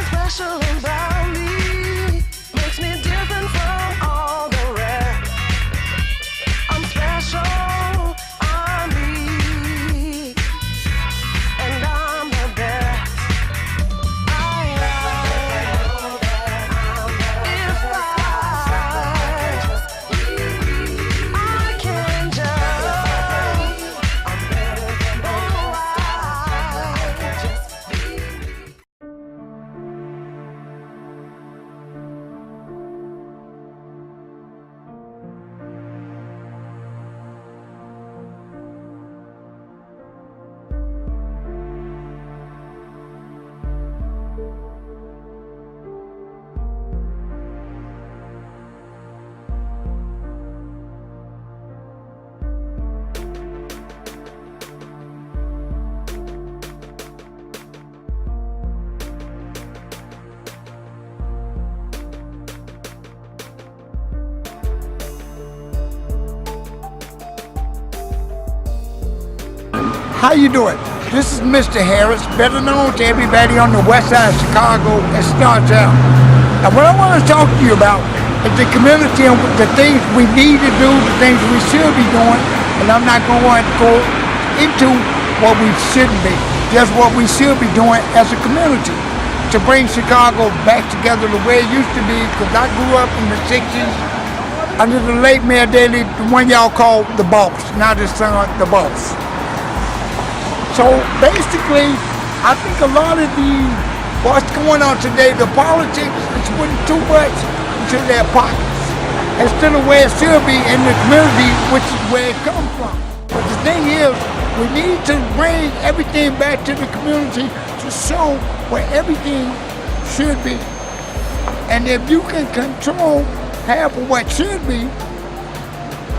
Special about me makes me different from all the rest. I'm special, I'm me, and I'm the best. I know that if I can just, I'm better than just be me. How you doing? This is Mr. Harris, better known to everybody on the west side of Chicago as Starchild. Now what I want to talk to you about is the community and the things we need to do, the things we should be doing, and I'm not going to go into what we shouldn't be, just what we should be doing as a community to bring Chicago back together the way it used to be, because I grew up in the 60s under the late Mayor Daley, the one y'all call the boss, not his son, the boss. So basically, I think a lot of what's going on today, the politics is putting too much into their pockets instead of where it should be in the community, which is where it comes from. But the thing is, we need to bring everything back to the community to show where everything should be. And if you can control half of what should be,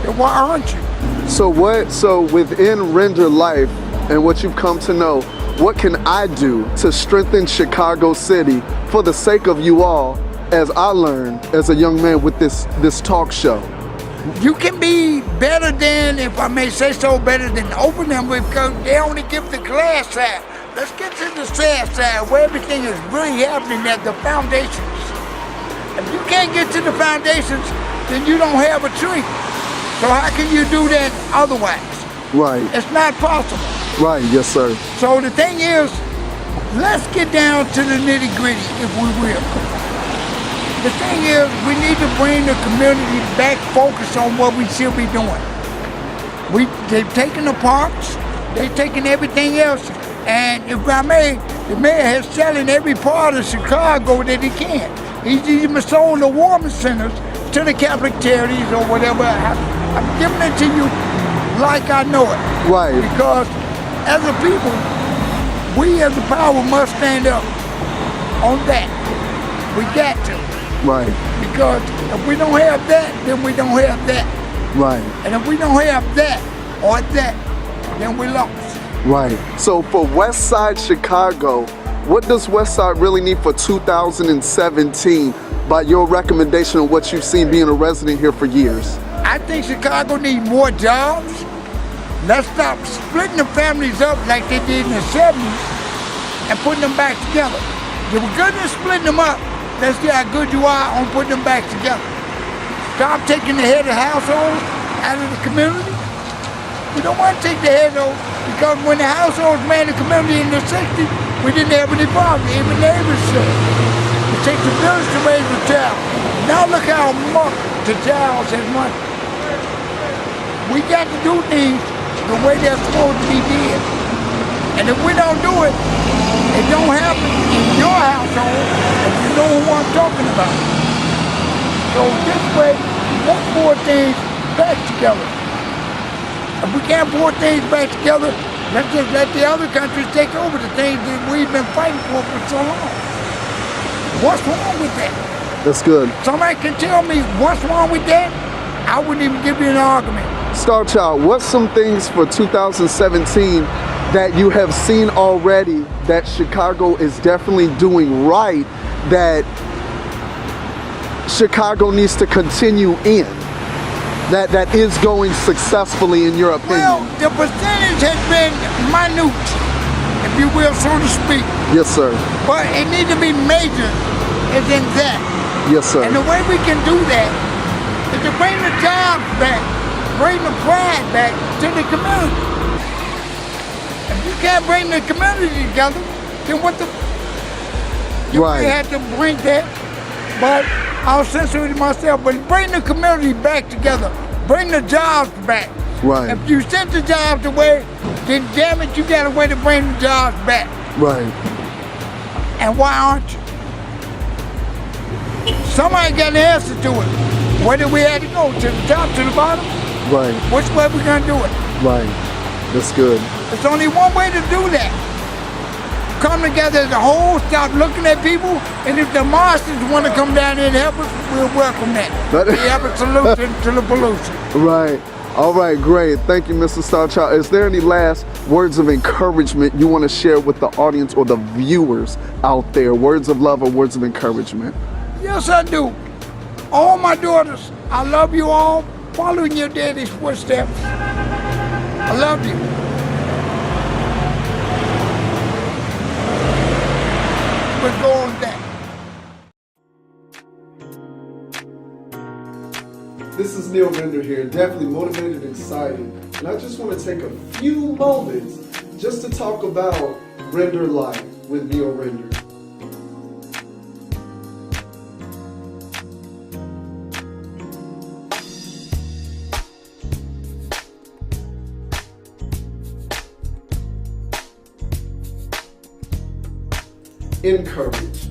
then why aren't you? So within RenderLife, and what you've come to know, what can I do to strengthen Chicago City for the sake of you all, as I learned as a young man with this talk show? You can be better than, if I may say so, better than open them, because they only give the glass side. Let's get to the sad side where everything is really happening at the foundations. If you can't get to the foundations, then you don't have a tree. So how can you do that otherwise? Right. It's not possible. Right, yes sir. So the thing is, let's get down to the nitty gritty, if we will. The thing is, we need to bring the community back focused on what we should be doing. They've taken the parks, they've taken everything else, and if I may, the mayor is selling every part of Chicago that he can. He's even sold the warming centers to the cafeterias or whatever. I'm giving it to you like I know it. Right. Because as a people, we as a power must stand up on that. We got to. Right. Because if we don't have that, then we don't have that. Right. And if we don't have that or that, then we lost. Right. So for West Side Chicago, what does West Side really need for 2017 by your recommendation of what you've seen being a resident here for years? I think Chicago needs more jobs. Let's stop splitting the families up like they did in the 70s and putting them back together. If we're good at splitting them up, let's see how good you are on putting them back together. Stop taking the head of the household out of the community. We don't want to take the head of, because when the households ran the community in the 60s, we didn't have any problems, even neighbors said. It takes a village to raise a child. Now look how much the child has money. We got to do things the way they're supposed to be did. And if we don't do it, it don't happen in your household, if you know who I'm talking about. So this way, let's put things back together. If we can't put things back together, let's just let the other countries take over the things that we've been fighting for so long. What's wrong with that? That's good. Somebody can tell me what's wrong with that, I wouldn't even give you an argument. Starchild, what's some things for 2017 that you have seen already that Chicago is definitely doing right, that Chicago needs to continue in, that is going successfully in your opinion? Well, the percentage has been minute, if you will, so to speak. Yes, sir. But it needs to be major as in that. Yes, sir. And the way we can do that is to bring the jobs back, bring the pride back to the community. If you can't bring the community together, then what the... Right. We had to bring that, but I'll censor it myself, but bring the community back together. Bring the jobs back. Right. If you sent the jobs away, then damn it, you got a way to bring the jobs back. Right. And why aren't you? Somebody got an answer to it. Where did we have to go? To the top, to the bottom? Right. Which way we gonna do it? Right. That's good. There's only one way to do that. Come together as a whole, stop looking at people, and if the monsters want to come down here and help us, we'll welcome that. We have a solution to the pollution. Right. All right, great. Thank you, Mr. Starchild. Is there any last words of encouragement you want to share with the audience or the viewers out there? Words of love or words of encouragement? Yes, I do. All my daughters, I love you all. Follow in your daddy's footsteps. I love you. We're going back. This is Neal Render here, definitely motivated and excited. And I just want to take a few moments just to talk about RenderLife with Neal Render. Encourage,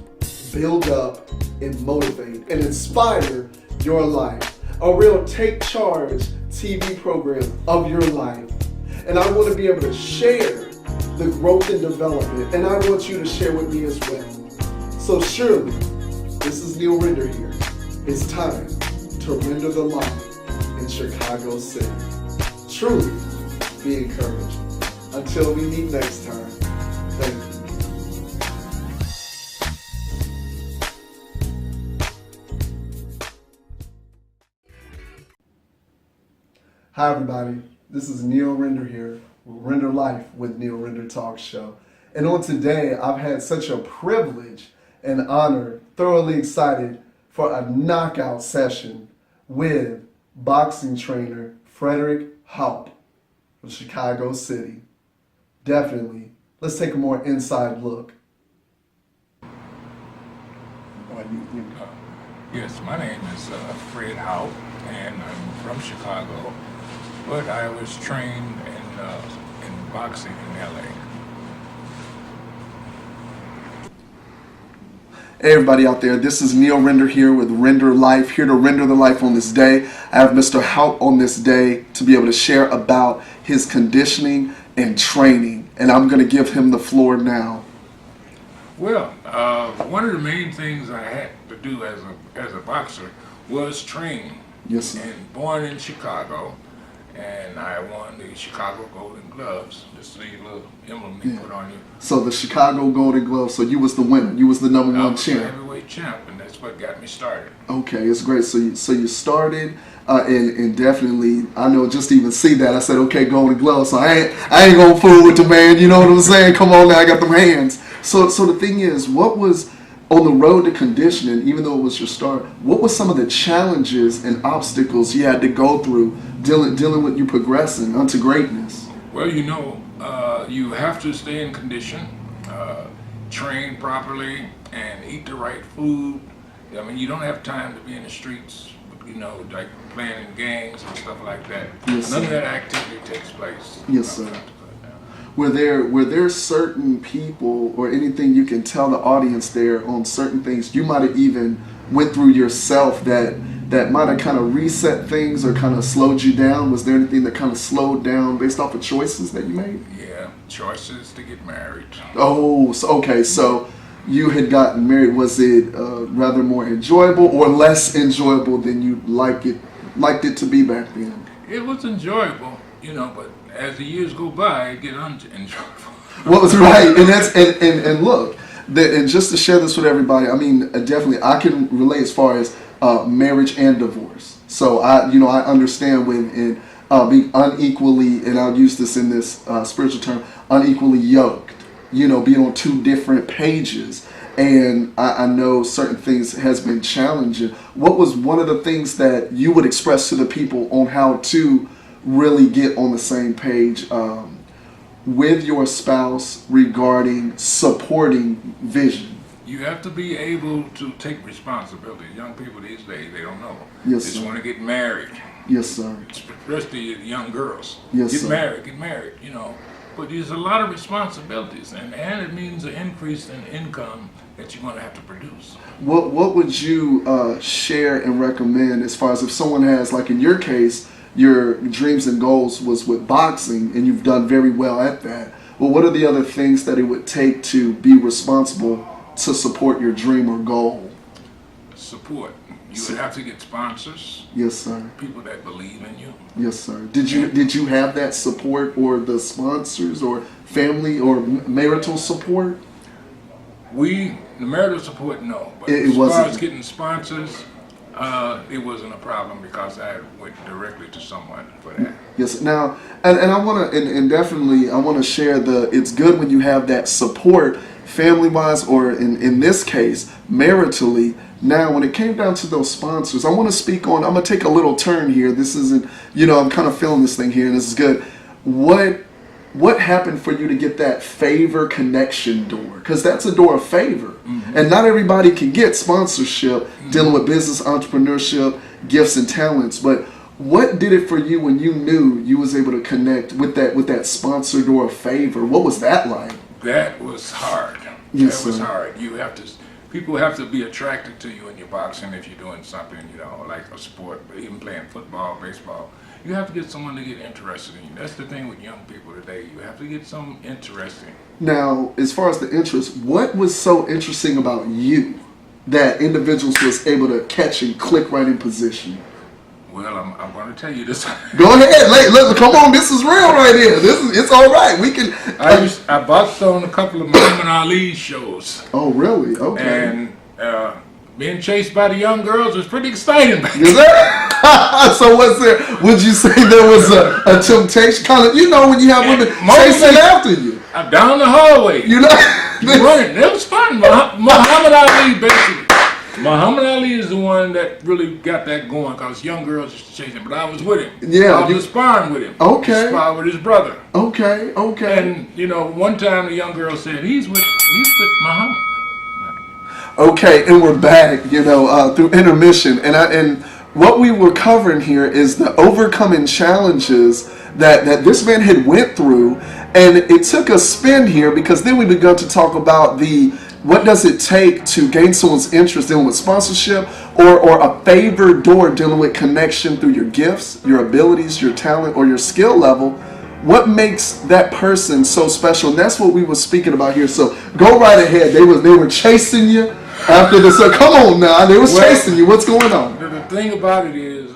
build up, and motivate, and inspire your life. A real take charge TV program of your life. And I want to be able to share the growth and development, and I want you to share with me as well. So surely, this is Neal Render here. It's time to render the light in Chicago City. Truly, be encouraged. Until we meet next time, thank you. Hi everybody, this is Neal Render here, RenderLife with Neal Render Talk Show. And on today, I've had such a privilege and honor, thoroughly excited for a knockout session with boxing trainer Frederick Haupt from Chicago City. Definitely, let's take a more inside look. Yes, my name is Fred Haupt, and I'm from Chicago, but I was trained in boxing in LA. Hey everybody out there, this is Neal Render here with RenderLife, here to render the life on this day. I have Mr. Haupt on this day to be able to share about his conditioning and training, and I'm going to give him the floor now. Well, one of the main things I had to do as a boxer was train. Yes, sir. And born in Chicago, and I won the Chicago Golden Gloves. Just the little emblem they put on you. So the Chicago Golden Gloves, so you was the winner, you was the number I one was the champ. heavyweight champ, and that's what got me started. Okay, it's great. So you started, and definitely, I know just to even see that, I said, okay, Golden Gloves. So I ain't gonna fool with the man. You know what I'm saying? Come on now, I got them hands. So the thing is, what was on the road to conditioning, even though it was your start, what were some of the challenges and obstacles you had to go through dealing with you progressing unto greatness? Well, you know, you have to stay in condition, train properly, and eat the right food. I mean, you don't have time to be in the streets, you know, like playing in gangs and stuff like that. Yes, None of sir. that activity takes place. Yes, sir. Were there certain people or anything you can tell the audience there on certain things you might have even went through yourself that might have kind of reset things or kind of slowed you down? Was there anything that kind of slowed down based off of choices that you made? Yeah, choices to get married. Oh, so, okay, so you had gotten married. Was it rather more enjoyable or less enjoyable than you liked it to be back then? It was enjoyable, you know, but as the years go by, it get enjoyable. What was right, and that's and look, and just to share this with everybody, I mean, definitely, I can relate as far as marriage and divorce. So I understand when being unequally, and I'll use this in this spiritual term, unequally yoked. Being on two different pages, and I know certain things has been challenging. What was one of the things that you would express to the people on how to really get on the same page with your spouse regarding supporting vision? You have to be able to take responsibility. Young people these days, they don't know. Yes, They just sir. want to get married. Yes, sir. Especially the young girls. Yes, get sir. married, But there's a lot of responsibilities, and it means an increase in income that you're going to have to produce. What would you share and recommend as far as if someone has, like in your case, your dreams and goals was with boxing, and you've done very well at that. Well, what are the other things that it would take to be responsible to support your dream or goal? Support. You would have to get sponsors. Yes, sir. People that believe in you. Yes, sir. Did you have that support, or the sponsors, or family, or marital support? The marital support, no. But It as far wasn't. as getting sponsors, it wasn't a problem because I went directly to someone for that. Yes. Now, and I want to, and definitely, I want to share it's good when you have that support, family-wise, or in this case, maritally. Now, when it came down to those sponsors, I want to speak on, I'm going to take a little turn here. This isn't, I'm kind of feeling this thing here, and this is good. What happened for you to get that favor connection door? Because that's a door of favor. Mm-hmm. And not everybody can get sponsorship dealing with business, entrepreneurship, gifts, and talents. But what did it for you when you knew you was able to connect with that sponsor door of favor? What was that like? That was hard. Yes, that was sir. hard. People have to be attracted to you in your boxing if you're doing something, like a sport, even playing football, baseball. You have to get someone to get interested in you. That's the thing with young people today. You have to get some interesting. Now, as far as the interest, what was so interesting about you that individuals was able to catch and click right in position? Well, I'm going to tell you this. Go ahead, look, come on, this is real right here. It's all right. We can. I boxed on a couple of Muhammad Ali shows. Oh, really? Okay. And being chased by the young girls was pretty exciting. Is that? So was there? Would you say there was a temptation? Kind of, when you have women chasing after you. I'm down the hallway. Running. It was fun. Muhammad Ali, basically. Muhammad Ali is the one that really got that going because young girls used to chase him, but I was with him. Yeah, I was sparring with him. Okay. Sparring with his brother. Okay. And one time the young girl said, he's with Muhammad. Okay, and we're back, through intermission, and what we were covering here is the overcoming challenges that this man had went through, and it took a spin here because then we begun to talk about what does it take to gain someone's interest dealing with sponsorship or a favored door dealing with connection through your gifts, your abilities, your talent, or your skill level. What makes that person so special? And that's what we were speaking about here. So go right ahead. They were chasing you after this. So come on now. They was chasing you. What's going on? The thing about it is,